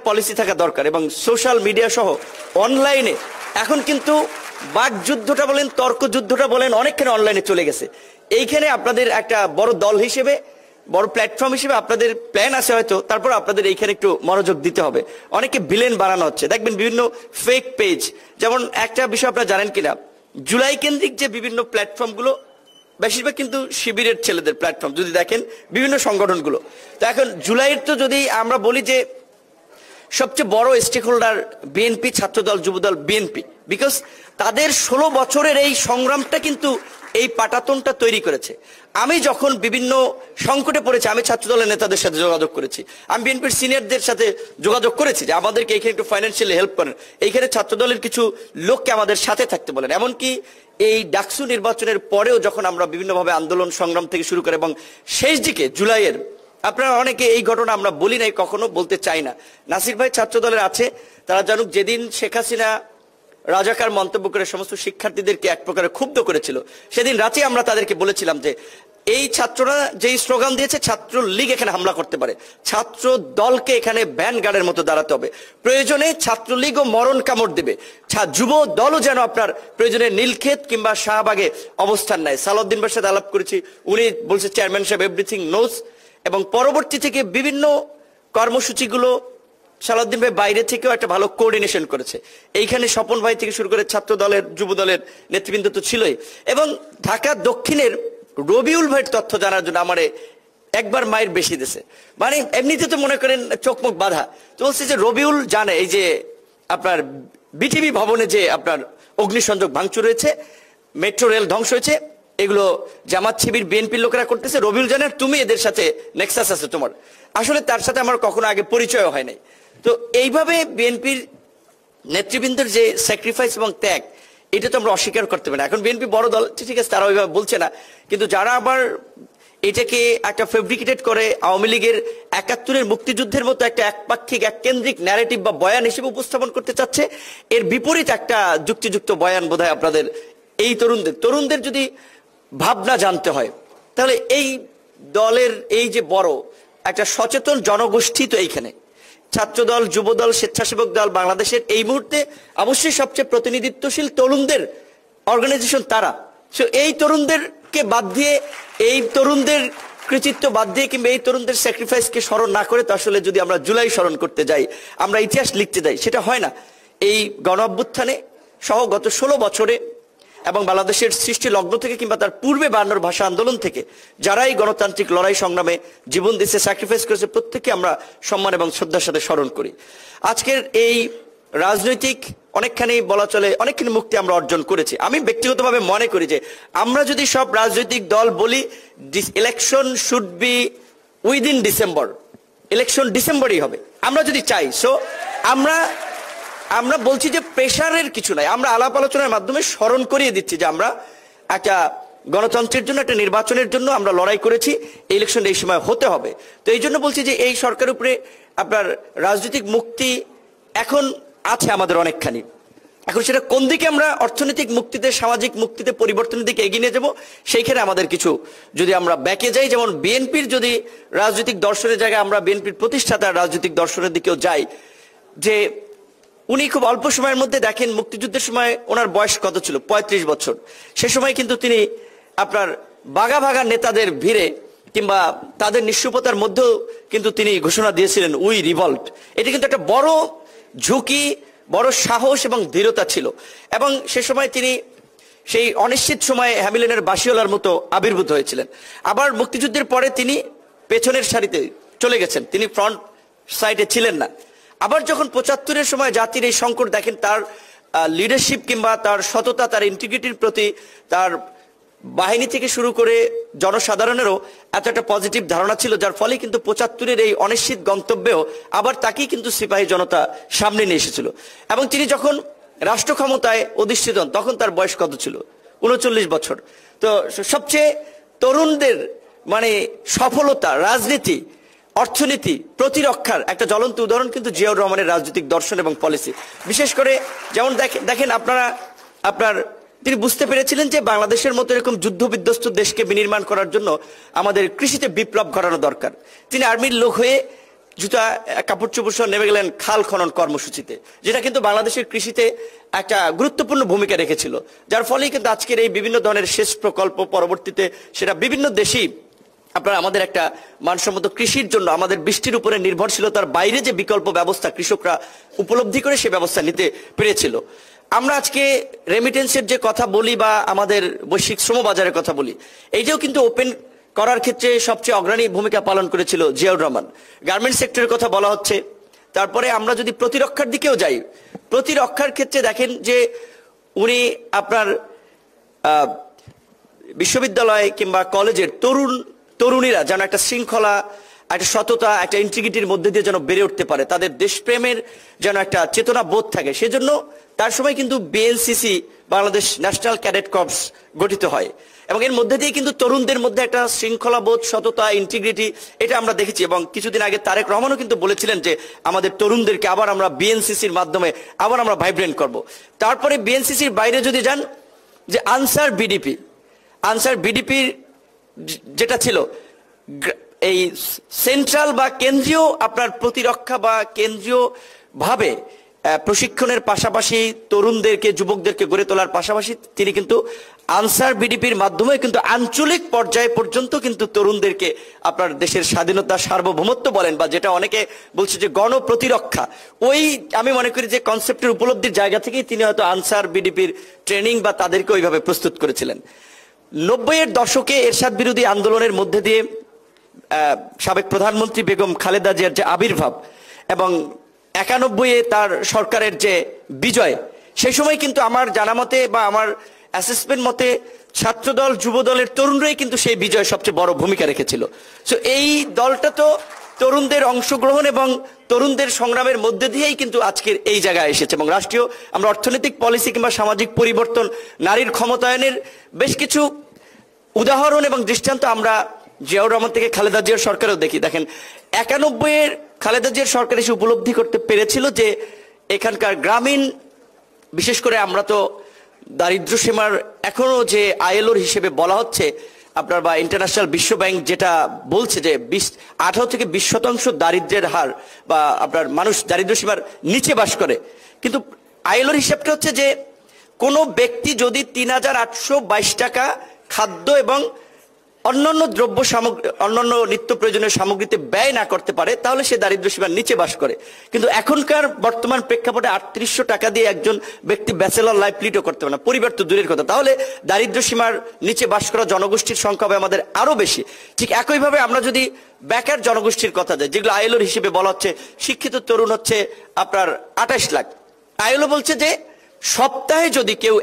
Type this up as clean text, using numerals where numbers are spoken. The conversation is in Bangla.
পলিসি থাকা দরকার এবং সোশ্যাল মিডিয়া সহ অনলাইনে এখন কিন্তু বাকযুদ্ধটা বলেন, তর্ক যুদ্ধটা বলেন, অনেকখানি অনলাইনে চলে গেছে। এইখানে আপনাদের একটা বড় দল হিসেবে, বড় প্ল্যাটফর্ম হিসেবে আপনাদের প্ল্যান আছে হয়তো, তারপর আপনাদের এইখানে একটু মনোযোগ দিতে হবে। অনেকে ভিলেন বানানো হচ্ছে, দেখবেন বিভিন্ন ফেক পেজ। যেমন একটা বিষয় আপনারা জানেন কিনা, জুলাই কেন্দ্রিক যে বিভিন্ন প্ল্যাটফর্মগুলো বেশিরভাগ কিন্তু শিবিরের ছেলেদের প্ল্যাটফর্ম, যদি দেখেন বিভিন্ন সংগঠনগুলো। তো এখন জুলাইয়ের তো যদি আমরা বলি যে সবচেয়ে বড় stake holder BNP, Chhatradal, Jubodal, BNP, because তাদের 16 বছরের এই সংগ্রামটা কিন্তু এই পাটাতনটা তৈরি করেছে। আমি যখন বিভিন্ন সংকটে পড়েছি, আমি ছাত্রদলের নেতাদের সাথে যোগাযোগ করেছি, আমি বিএনপির সিনিয়রদের সাথে যোগাযোগ করেছি যে আমাদেরকে এখানে একটু ফাইন্যান্সিয়ালি হেল্প করেন, এইখানে ছাত্রদলের কিছু লোককে আমাদের সাথে থাকতে বলেন। এমনকি এই ডাকসু নির্বাচনের পরেও যখন আমরা বিভিন্নভাবে আন্দোলন সংগ্রাম থেকে শুরু করে এবং শেষ দিকে জুলাইয়ের, আপনারা অনেকে এই ঘটনা আমরা বলি নাই, কখনো বলতে চাই না, নাসির ভাই ছাত্রদলের আছে, তারা জানুক, যেদিন শেখ হাসিনা রাজাকার মন্তব্য করে সমস্ত শিক্ষার্থীদেরকে এক প্রকারে ক্ষুব্ধ করেছিল, সেদিন রাতে আমরা তাদেরকে বলেছিলাম যে এই ছাত্ররা যেই স্লোগান দিয়েছে, ছাত্র লীগ এখানে হামলা করতে পারে, ছাত্র দলকে এখানে ভ্যানগার্ডের মতো দাঁড়াতে হবে, প্রয়োজনে ছাত্রলীগও মরণ কামড় দেবে, যুব দলও যেন আপনার প্রয়োজনে নীলক্ষেত কিংবা শাহবাগে অবস্থান নেয়। সালাউদ্দিন ভাইয়ের সাথে আলাপ করেছি, উনি বলছে চেয়ারম্যান সাহেব এভরিথিং নোজ, এবং পরবর্তী থেকে বিভিন্ন কর্মসূচিগুলো সালাউদ্দিন ভাই বাইরে থেকেও একটা ভালো কোঅর্ডিনেশন করেছে। এইখানে স্বপন ভাই থেকে শুরু করে ছাত্র দলের, যুব দলের নেতৃবৃন্দ তো ছিলই, এবং ঢাকা দক্ষিণের রবিউল ভাইয়ের তথ্য জানার জন্য আমারে একবার মায়ের বেশি দিয়েছে। মানে এমনিতে তো মনে করেন চোখ মুখ বাঁধা, তো বলছে যে রবিউল জানে এই যে আপনার বিটিভি ভবনে যে আপনার অগ্নিসংযোগ ভাঙচুর হয়েছে, মেট্রো রেল ধ্বংস হয়েছে, এগুলো জামাত শিবির বিএনপির লোকেরা করতেছে, রবিউল জানে, তুমি এদের সাথে নেক্সাস আছে তোমার। আসলে তার সাথে আমার কখনো আগে পরিচয় হয় নাই। তো এইভাবে বিএনপির নেতৃবৃন্দের যে স্যাক্রিফাইস এবং ত্যাগ, এটা তো আমরা অস্বীকার করতে পারি না। এখন বিএনপি বড় দল, ঠিক আছে, তারা ওইভাবে বলছে না, কিন্তু যারা আবার এটাকে একটা ফেব্রিকেটেড করে আওয়ামী লীগের 71-এর মুক্তিযুদ্ধের মতো একটা একপাক্ষিক, এক কেন্দ্রিক ন্যারেটিভ বা বয়ান হিসেবে উপস্থাপন করতে চাচ্ছে, এর বিপরীত একটা যুক্তিযুক্ত বয়ান বোধহয় আপনাদের এই তরুণদের যদি ভাবনা জানতে হয়, তাহলে এই দলের এই যে বড় একটা সচেতন জনগোষ্ঠী, তো এইখানে ছাত্রদল, যুবদল, স্বেচ্ছাসেবক দল বাংলাদেশের এই মুহূর্তে অবশ্যই সবচেয়ে প্রতিনিধিত্বশীল তরুণদের অর্গানাইজেশন তারা। এই তরুণদেরকে বাদ দিয়ে, এই তরুণদের কৃতিত্ব বাদ দিয়ে কিংবা এই তরুণদের স্যাক্রিফাইসকে স্মরণ না করে তো আসলে যদি আমরা জুলাই স্মরণ করতে যাই, আমরা ইতিহাস লিখতে যাই, সেটা হয় না। এই গণ অভ্যুত্থানে সহ গত 16 বছরে এবং বাংলাদেশের সৃষ্টি লগ্ন থেকে কিংবা তার পূর্বে 52 ভাষা আন্দোলন থেকে যারা এই গণতান্ত্রিক লড়াই সংগ্রামে জীবন দিয়েছে, স্যাক্রিফাইস করেছে, প্রত্যেককে আমরা সম্মান এবং শ্রদ্ধার সাথে স্মরণ করি। আজকের এই রাজনৈতিক অনেকখানি বলা চলে অনেকখানি মুক্তি আমরা অর্জন করেছি। আমি ব্যক্তিগতভাবে মনে করি যে আমরা যদি সব রাজনৈতিক দল বলি election should be within December, election ডিসেম্বরই হবে আমরা যদি চাই। সো আমরা বলছি যে প্রেশারের কিছু নাই, আমরা আলাপ আলোচনার মাধ্যমে স্মরণ করিয়ে দিচ্ছি যে আমরা একটা গণতন্ত্রের জন্য, একটা নির্বাচনের জন্য আমরা লড়াই করেছি, এই ইলেকশন এই সময় হতে হবে। তো এই জন্য বলছি যে এই সরকারের উপরে আপনার রাজনৈতিক মুক্তি এখন আছে আমাদের অনেকখানি। এখন সেটা কোন দিকে আমরা অর্থনৈতিক মুক্তিতে, সামাজিক মুক্তিতে, পরিবর্তনের দিকে এগিয়ে নিয়ে যাবো, সেইখানে আমাদের কিছু যদি আমরা ব্যাকে যাই, যেমন বিএনপির যদি রাজনৈতিক দর্শনের জায়গায় আমরা বিএনপির প্রতিষ্ঠাতা রাজনৈতিক দর্শনের দিকেও যাই, যে উনি খুব অল্প সময়ের মধ্যে দেখেন মুক্তিযুদ্ধের সময় ওনার বয়স কত ছিল, 35 বছর। সে সময় কিন্তু তিনি আপনার বাঘা বাঘা নেতাদের ভিড়ে কিংবা তাদের নিঃস্বতার মধ্যেও কিন্তু তিনি ঘোষণা দিয়েছিলেন উই রিভল্ট। এটা কিন্তু একটা বড় ঝুঁকি, বড় সাহস এবং দৃঢ়তা ছিল। এবং সে সময় তিনি সেই অনিশ্চিত সময়ে হ্যামিলনের বাসিওয়ালার মতো আবির্ভূত হয়েছিলেন। আবার মুক্তিযুদ্ধের পরে তিনি পেছনের সারিতে চলে গেছেন, তিনি ফ্রন্ট সাইডে ছিলেন না। আবার যখন 75-এর সময় জাতির এই সংকট দেখেন, তার লিডারশিপ কিংবা তার সততা, তার ইন্টিগ্রিটির প্রতি, তার বাহিনী থেকে শুরু করে জনসাধারণেরও এত একটা পজিটিভ ধারণা ছিল, যার ফলে কিন্তু 75-এর এই অনিশ্চিত গন্তব্যেও আবার তাকেই কিন্তু সিপাহী জনতা সামনে নিয়ে এসেছিল। এবং তিনি যখন রাষ্ট্র ক্ষমতায় অধিষ্ঠিত হন, তখন তার বয়স কত ছিল, 39 বছর। তো সবচেয়ে তরুণদের মানে সফলতা, রাজনীতি, অর্থনীতি, প্রতিরক্ষার একটা জ্বলন্ত উদাহরণ কিন্তু জিয়াউর রহমানের রাজনৈতিক দর্শন এবং পলিসি। বিশেষ করে যেমন দেখেন আপনার তিনি বুঝতে পেরেছিলেন যে বাংলাদেশের মতো এরকম যুদ্ধ বিধ্বস্ত দেশকে বিনির্মাণ করার জন্য আমাদের কৃষিতে বিপ্লব ঘটানো দরকার। তিনি আর্মির লোক হয়ে জুতা কাপড় চোপড় সহ নেমে গেলেন খাল খনন কর্মসূচিতে, যেটা কিন্তু বাংলাদেশের কৃষিতে একটা গুরুত্বপূর্ণ ভূমিকা রেখেছিল, যার ফলেই কিন্তু আজকের এই বিভিন্ন ধরনের সেচ প্রকল্প পরবর্তীতে সেটা বিভিন্ন দেশেই আপনার আমাদের একটা মানসম্মত কৃষির জন্য আমাদের বৃষ্টির উপরে নির্ভরশীলতার বাইরে যে বিকল্প ব্যবস্থা কৃষকরা উপলব্ধি করে সে ব্যবস্থা নিতে পেরেছিল। আমরা আজকে রেমিটেন্সের যে কথা বলি বা আমাদের বৈশ্বিক শ্রমবাজারের কথা বলি, এইটাও কিন্তু ওপেন করার ক্ষেত্রে সবচেয়ে অগ্রণী ভূমিকা পালন করেছিল জিয়াউর রহমান। গার্মেন্টস সেক্টরের কথা বলা হচ্ছে। তারপরে আমরা যদি প্রতিরক্ষার দিকেও যাই, প্রতিরক্ষার ক্ষেত্রে দেখেন যে উনি আপনার বিশ্ববিদ্যালয় কিংবা কলেজের তরুণীরা যেন একটা শৃঙ্খলা, একটা সততা, একটা ইন্টিগ্রিটির মধ্যে দিয়ে যেন বেড়ে উঠতে পারে, তাদের দেশপ্রেমের যেন একটা চেতনা বোধ থাকে, সেজন্য তার সময় কিন্তু BNCC Bangladesh national cadet corps গঠিত হয় এবং এর মধ্যে দিয়ে কিন্তু তরুণদের মধ্যে একটা শৃঙ্খলা বোধ, সততা, ইন্টিগ্রিটি এটা আমরা দেখেছি। এবং কিছুদিন আগে তারেক রহমানও কিন্তু বলেছিলেন যে আমাদের তরুণদেরকে আবার আমরা বিএনসিসির মাধ্যমে আবার আমরা ভাইব্রেন্ট করব। তারপরে বিএনসিসির বাইরে যদি যান, যে আনসার বিডিপির যেটা ছিল এই সেন্ট্রাল বা কেন্দ্রীয় আপনার প্রতিরক্ষা বা কেন্দ্রীয় ভাবে প্রশিক্ষণের পাশাপাশি তরুণদেরকে, যুবকদেরকে গড়ে তোলার পাশাপাশি তিনি কিন্তু আনসার বিডিপির মাধ্যমে কিন্তু আঞ্চলিক পর্যায়ে পর্যন্ত কিন্তু তরুণদেরকে আপনার দেশের স্বাধীনতা, সার্বভৌমত্ব বলেন বা যেটা অনেকে বলছে যে গণপ্রতিরক্ষা, ওই আমি মনে করি যে কনসেপ্টের উপলব্ধির জায়গা থেকেই তিনি হয়তো আনসার বিডিপির ট্রেনিং বা তাদেরকে ওইভাবে প্রস্তুত করেছিলেন। 90-এর দশকে এরশাদ বিরোধী আন্দোলনের মধ্যে দিয়ে সাবেক প্রধানমন্ত্রী বেগম খালেদা জিয়ার যে আবির্ভাব এবং 91-এ তার সরকারের যে বিজয়, সেই সময় কিন্তু আমার জানা মতে বা আমার অ্যাসেসমেন্ট মতে ছাত্রদল, যুবদলের তরুণরাই কিন্তু সেই বিজয়ে সবচেয়ে বড় ভূমিকা রেখেছিল। সো এই দলটা তো তরুণদের অংশগ্রহণ এবং তরুণদের সংগ্রামের মধ্যে দিয়েই কিন্তু আজকের এই জায়গায় এসেছে। এবং রাষ্ট্রীয় আমরা অর্থনৈতিক পলিসি কিংবা সামাজিক পরিবর্তন, নারীর ক্ষমতায়নের বেশ কিছু উদাহরণ এবং দৃষ্টান্ত আমরা জিয়াউর রহমান থেকে খালেদা জিয়ার সরকারেও দেখি। দেখেন 91-এর খালেদা জিয়ার সরকার এসে উপলব্ধি করতে পেরেছিল যে এখানকার গ্রামীণ, বিশেষ করে আমরা তো দারিদ্র সীমার এখনো যে আইএলওর হিসেবে বলা হচ্ছে আপনার বা ইন্টারন্যাশনাল বিশ্ব ব্যাংক যেটা বলছে যে 18 থেকে 20% দারিদ্র্যের হার বা আপনার মানুষ দারিদ্র সীমার নিচে বাস করে। কিন্তু আইএলওর হিসাবটা হচ্ছে যে কোনো ব্যক্তি যদি 3822 টাকা খাদ্য এবং অন্যান্য দ্রব্য সামগ্রী, অন্যান্য নিত্য প্রয়োজনীয় সামগ্রীতে ব্যয় না করতে পারে, তাহলে সে দারিদ্র সীমার নিচে বাস করে। কিন্তু এখনকার বর্তমান প্রেক্ষাপটে 3800 টাকা দিয়ে একজন ব্যক্তি ব্যাচেলর লাইফ লিডও করতে পারে না, পরিবার তো দূরের কথা, তাহলে দারিদ্র সীমার নিচে বাস করা জনগোষ্ঠীর সংখ্যা হবে আমাদের আরো বেশি। ঠিক একইভাবে আমরা যদি বেকার জনগোষ্ঠীর কথা যাই, যেগুলো আইএলওর হিসেবে বলা হচ্ছে শিক্ষিত তরুণ হচ্ছে আপনার 28 লাখ, আইএলও বলছে যে সপ্তাহে যদি কেউ